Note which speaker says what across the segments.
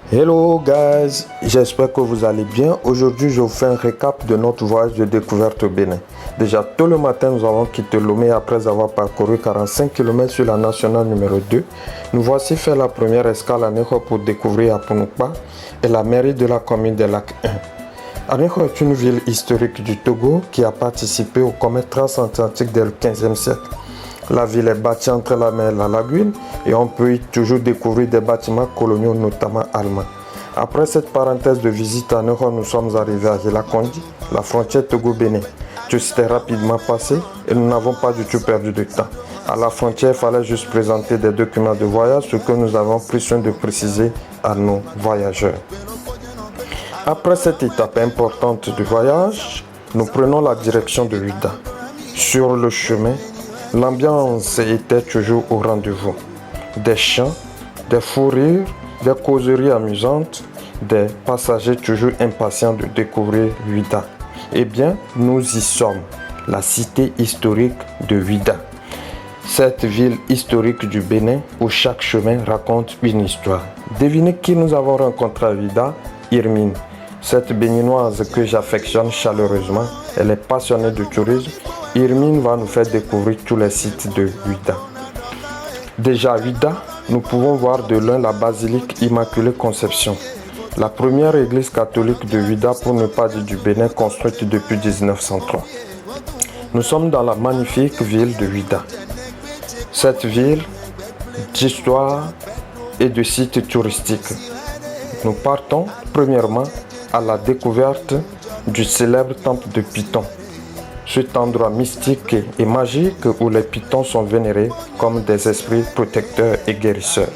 Speaker 1: Hello guys, j'espère que vous allez bien. Aujourd'hui, je vous fais un récap de notre voyage de découverte au Bénin. Déjà, tôt le matin, nous avons quitté Lomé après avoir parcouru 45 km sur la nationale numéro 2. Nous voici faire la première escale à Anéro pour découvrir Apunukpa et la mairie de la commune des Lacs 1. Anéro est une ville historique du Togo qui a participé au commerce transatlantique dès le 15e siècle. La ville est bâtie entre la mer et la lagune et on peut y toujours découvrir des bâtiments coloniaux, notamment allemands. Après cette parenthèse de visite à Anéro, nous sommes arrivés à Yelakondi, la frontière Togo-Bénin. Tout s'était rapidement passé et nous n'avons pas du tout perdu de temps. À la frontière, il fallait juste présenter des documents de voyage, ce que nous avons pris soin de préciser à nos voyageurs. Après cette étape importante du voyage, nous prenons la direction de Ouidah. Sur le chemin, l'ambiance était toujours au rendez-vous. Des chants, des fous rires, des causeries amusantes, des passagers toujours impatients de découvrir Ouidah. Eh bien, nous y sommes, la cité historique de Ouidah. Cette ville historique du Bénin où chaque chemin raconte une histoire. Devinez qui nous avons rencontré à Ouidah? Irmine. Cette béninoise que j'affectionne chaleureusement, elle est passionnée de tourisme. Irmine va nous faire découvrir tous les sites de Ouidah. Déjà à Ouidah, nous pouvons voir de loin la basilique Immaculée Conception, la première église catholique de Ouidah, pour ne pas dire du Bénin, construite depuis 1903. Nous sommes dans la magnifique ville de Ouidah. Cette ville d'histoire et de sites touristiques. Nous partons premièrement à la découverte du célèbre temple de Python. Cet endroit mystique et magique où les pythons sont vénérés comme des esprits protecteurs et guérisseurs.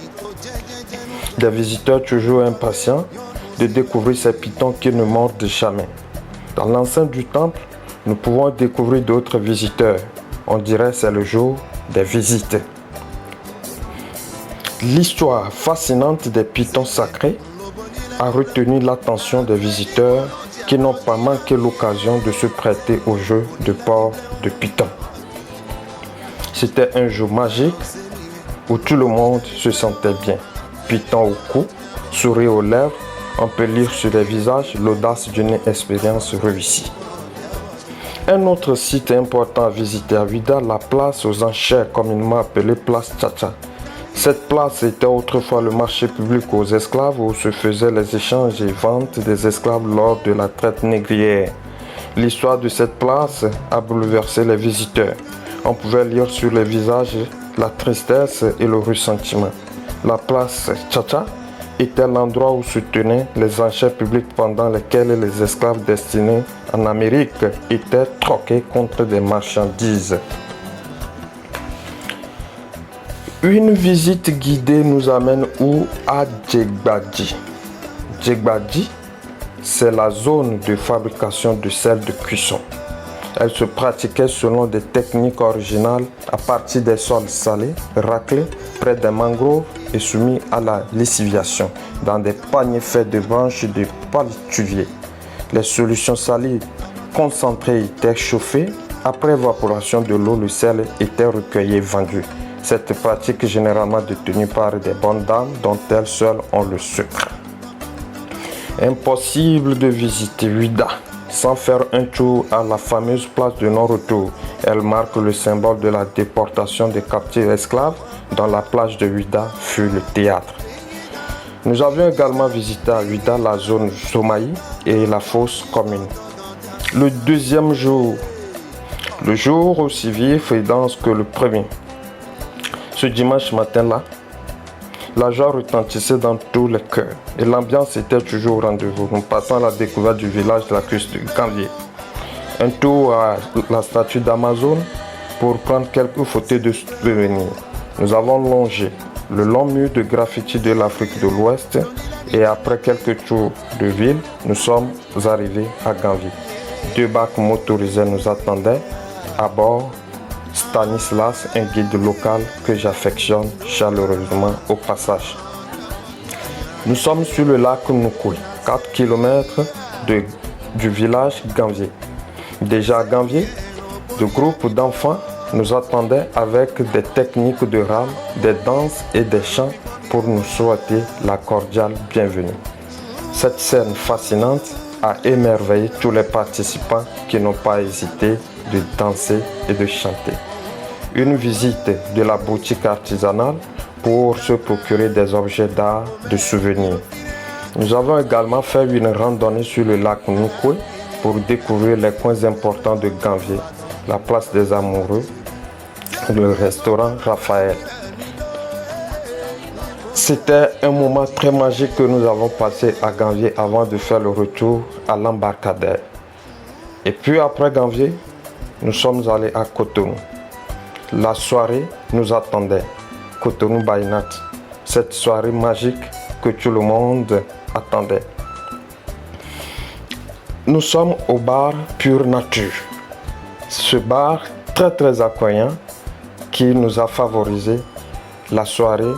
Speaker 1: Des visiteurs toujours impatients de découvrir ces pythons qui ne mordent jamais. Dans l'enceinte du temple, nous pouvons découvrir d'autres visiteurs. On dirait que c'est le jour des visites. L'histoire fascinante des pythons sacrés a retenu l'attention des visiteurs qui n'ont pas manqué l'occasion de se prêter au jeu de port de python. C'était un jour magique où tout le monde se sentait bien. Python au cou, sourire aux lèvres, on peut lire sur les visages l'audace d'une expérience réussie. Un autre site important à visiter à Ouidah, la place aux enchères, communément appelée place Tcha-Tcha. Cette place était autrefois le marché public aux esclaves où se faisaient les échanges et ventes des esclaves lors de la traite négrière. L'histoire de cette place a bouleversé les visiteurs. On pouvait lire sur les visages la tristesse et le ressentiment. La place Tcha-Tcha était l'endroit où se tenaient les enchères publiques pendant lesquelles les esclaves destinés en Amérique étaient troqués contre des marchandises. Une visite guidée nous amène où? À Djegbadji. Djegbadji, c'est la zone de fabrication de sel de cuisson. Elle se pratiquait selon des techniques originales à partir des sols salés, raclés, près des mangroves et soumis à la lessiviation dans des paniers faits de branches de palétuvier. Les solutions salées concentrées étaient chauffées. Après évaporation de l'eau, le sel était recueilli et vendu. Cette pratique est généralement détenue par des bonnes dames dont elles seules ont le secret. Impossible de visiter Ouidah sans faire un tour à la fameuse place de non-retour. Elle marque le symbole de la déportation des captifs esclaves dont la plage de Ouidah fut le théâtre. Nous avions également visité à Ouidah la zone Somaï et la fosse commune. Le deuxième jour, le jour aussi vif et dense que le premier. Ce dimanche matin-là, la joie retentissait dans tous les cœurs et l'ambiance était toujours au rendez-vous. Nous passons à la découverte du village de la Cuisse de Ganvier. Un tour à la statue d'Amazon pour prendre quelques photos de souvenirs. Nous avons longé le long mur de graffiti de l'Afrique de l'Ouest et après quelques tours de ville, nous sommes arrivés à Ganvier. 2 bacs motorisés nous attendaient à bord. Stanislas, un guide local que j'affectionne chaleureusement au passage. Nous sommes sur le lac Noukoui, 4 km du village Ganvier. Déjà à Ganvier, de groupes d'enfants nous attendaient avec des techniques de rame, des danses et des chants pour nous souhaiter la cordiale bienvenue. Cette scène fascinante a émerveillé tous les participants qui n'ont pas hésité de danser et de chanter. Une visite de la boutique artisanale pour se procurer des objets d'art de souvenirs. Nous avons également fait une randonnée sur le lac Nkoui pour découvrir les coins importants de Ganvié, la place des amoureux, le restaurant Raphaël. C'était un moment très magique que nous avons passé à Ganvié avant de faire le retour à l'embarcadère. Et puis après Ganvié, nous sommes allés à Cotonou. La soirée nous attendait, Cotonou by Nat, cette soirée magique que tout le monde attendait. Nous sommes au bar Pure Nature. Ce bar très accueillant qui nous a favorisé la soirée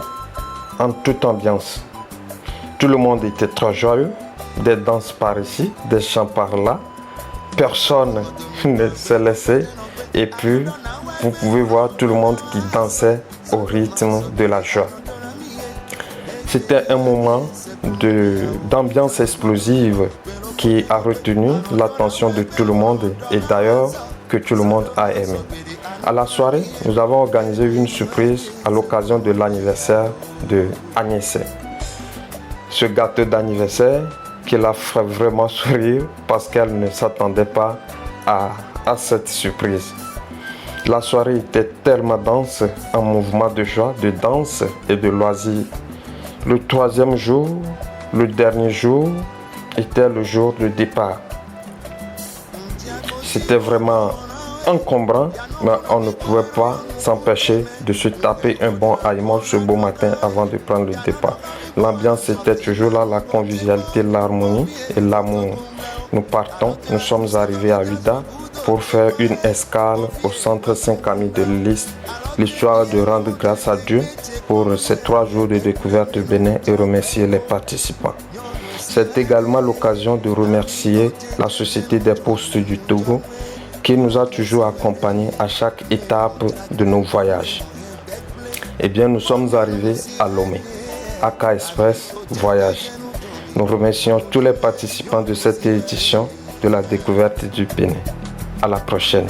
Speaker 1: en toute ambiance. Tout le monde était très joyeux, des danses par ici, des chants par là. Personne ne s'est laissé et puis vous pouvez voir tout le monde qui dansait au rythme de la joie. C'était un moment d'ambiance explosive qui a retenu l'attention de tout le monde et d'ailleurs que tout le monde a aimé. À la soirée, nous avons organisé une surprise à l'occasion de l'anniversaire de Agnès. Ce gâteau d'anniversaire qui l'a fait vraiment sourire parce qu'elle ne s'attendait pas à cette surprise. La soirée était tellement dense, un mouvement de joie, de danse et de loisirs. Le troisième jour, le dernier jour, était le jour de départ. C'était vraiment encombrant, mais on ne pouvait pas s'empêcher de se taper un bon haillement ce beau matin avant de prendre le départ. L'ambiance était toujours là, la convivialité, l'harmonie et l'amour. Nous partons, nous sommes arrivés à Ouidah pour faire une escale au centre Saint-Camille de l'Est, l'histoire de rendre grâce à Dieu pour ces 3 jours de découverte du Bénin et remercier les participants. C'est également l'occasion de remercier la Société des Postes du Togo qui nous a toujours accompagnés à chaque étape de nos voyages. Eh bien, nous sommes arrivés à Lomé, Aka Express Voyage. Nous remercions tous les participants de cette édition de la découverte du Bénin. À la prochaine.